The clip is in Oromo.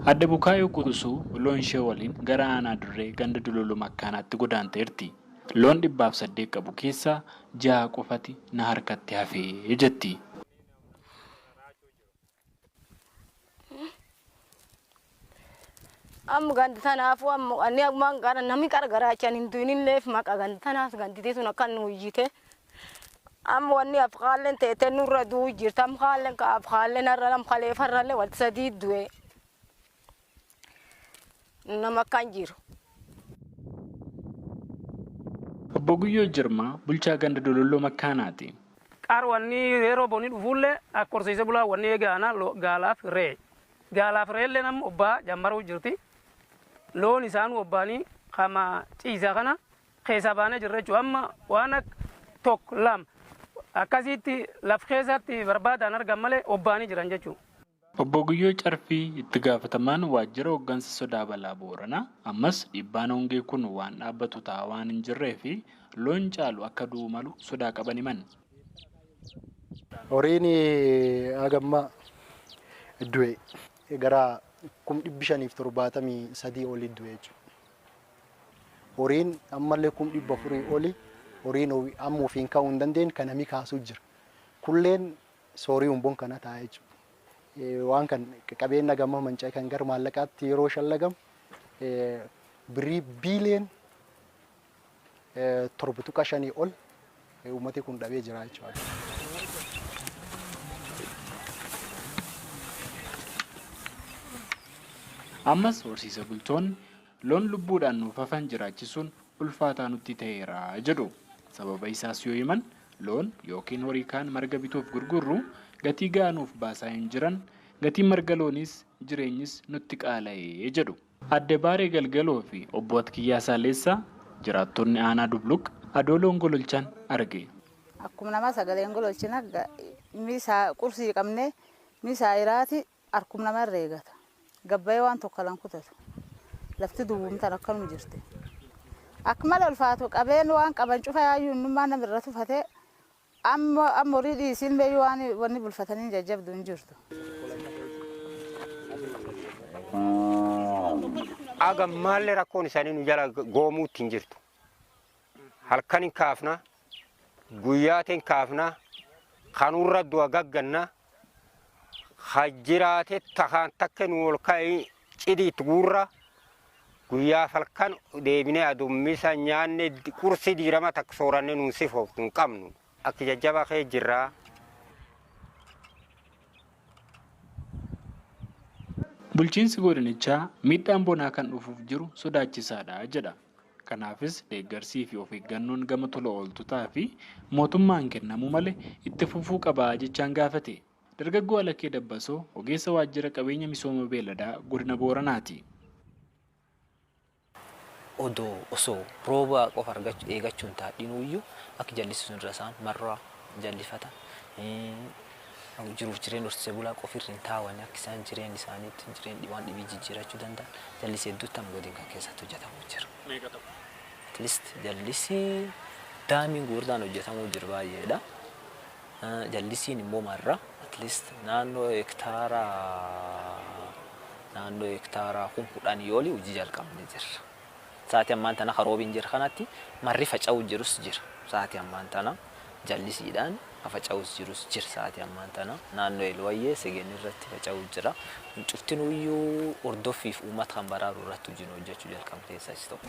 Adde Bukaayoo Quxisuu loon ishee waliin gara aanaa dirree ganda Dululu Makkaanaatti godaanteerti. Loon 800 qabu keessaa 6 qofati na harkatti hafee jetti. Am gandi tanaafu ani ammaan gara namni gargaraachan hin du'inilleef maqa gandi tanaas ganditee sun akka nu iyyite. Am wanni afqaalleen teete nurra du'u jirta am qaalleen ka afqaalleen har'a nam qalee farrallee walti sadii du'e. Nama kan jiru. Obbo Guyyoo Jirmaa bulchaa ganda Dululu Makkaanaati. Qaar wanni yeroo booni dhufuullee akka horsiise bulaa wanni eegaana gaalaaf ree. Gaalaaf reellee nam obbaa jammaruu jirti. Loon isaan obbaanii kama ciisa kana keessa baanee jirra jechuudha. Amma waan tokko lama akkasitti laf keessatti barbaadan argan malee obbaanii jiran jechuudha. Obbo Guyyoo Carfii itti gaafatamaan waajjira hooggansa sodaa balaa Booranaa ammas dhiibbaan hongee kun waan dhaabbatu ta'a waan hin jirree fi loon caalu akka du'u malu sodaa qaban himan. Horiin agamma du'e gara 573 oli du'e jechuudha. Horiin ammallee 400 oli horiin amma ofiin ka'uu hin dandeenye kan namni kaasuu jira. Kulleen soorii humboon kana taa'ee jechuudha. Waan kan qabeenya gamma mancaa kan gara maallaqaatti yeroo shallagamu birrii biiliyoon 7.5 ol uummati kun dhabee jira jechuudha. Ammas horsiise bultoonni loon lubbuudhaan nuuf hafan jiraachisuun ulfaataa nutti ta'eera jedhu. Sababa isaas yoo himan loon yookiin horii kaan marga bituuf gurgurru gatii ga'aa nuuf baasaa hin jiran gatiin marga looniis jireenyis nutti qaala'ee jedhu. Adde Baaree Galgaloo fi obbo Atkiyyaa Saaleessaa jiraattonni aanaa Dubluk adoo loon gololchan arge. Akkuma nama sagaleen gololchina misaa qursii qabne misaa iraati akkuma nama reegata. Gabbayee waan tokko lan kutatu. Lafti duwwumtaan akkanuma jirti. Akkuma ulfaatu qabeen waan qaban cufa yaayyuu innummaan namirra tufatee amma horii dhiisiin beeyyuu waan wanni bulfatanii jajjabdu hin jirtu. Agam maallee rakkoon isaanii nu jala goomuutti hin jirtu. Halkan hin kaafna, guyyaatiin kaafna, kanurra du'a gagganna, hajjiraate takaan takke nu ol ka'ee cidiitti guurra, guyyaaf halkan deebinee adummisa nyaanne qursii diirama takka sooranne nuun sifooftu hin qabnu. Akka jajjaba kee jirraa. Bulchiinsi godinichaa miidhaan bonaa kan dhufuuf jiru sodaachisaadha jedha. Kanaafis deeggarsii fi of eeggannoon gama tola ooltotaa fi mootummaan kennamu malee itti fufuu qabaa jechaan gaafate. Dargaggoo Alakee Dabbasoo ogeessa waajjira qabeenya misooma beeladaa godina Booranaati. Osoo rooba qofa eeggachuun taadhinuyyuu akka jallisii sun irra isaan marraa jallifatan. Jiruuf jireenya horsiisee bulaa qofa irra hin taa'an akka isaan jireenya isaaniitti jireenya waan dhibii jijjiirachuu danda'an jallisii hedduutti amma godina kan keessatti hojjetamu jira. At least jallisii daamiin gurguddaan hojjetamu jira baay'eedha. Jallisiin immoo marra at least naannoo hektaaraa 10 olii hojii jalqabnee jirra. Sa'aatii ammaan tana haroobiin jira kanatti marri faca'uu jirus jira. Sa'aatii ammaan tana jallisiidhaan faca'uus jirus jira. Sa'aatii ammaan tana naannoo Elwayyee Segeen irratti faca'uu jira. Cuftinuyyuu hordoffiif uummata kan baraaru irratti hojii hojjechuu jalqabne keessaa isa tokko.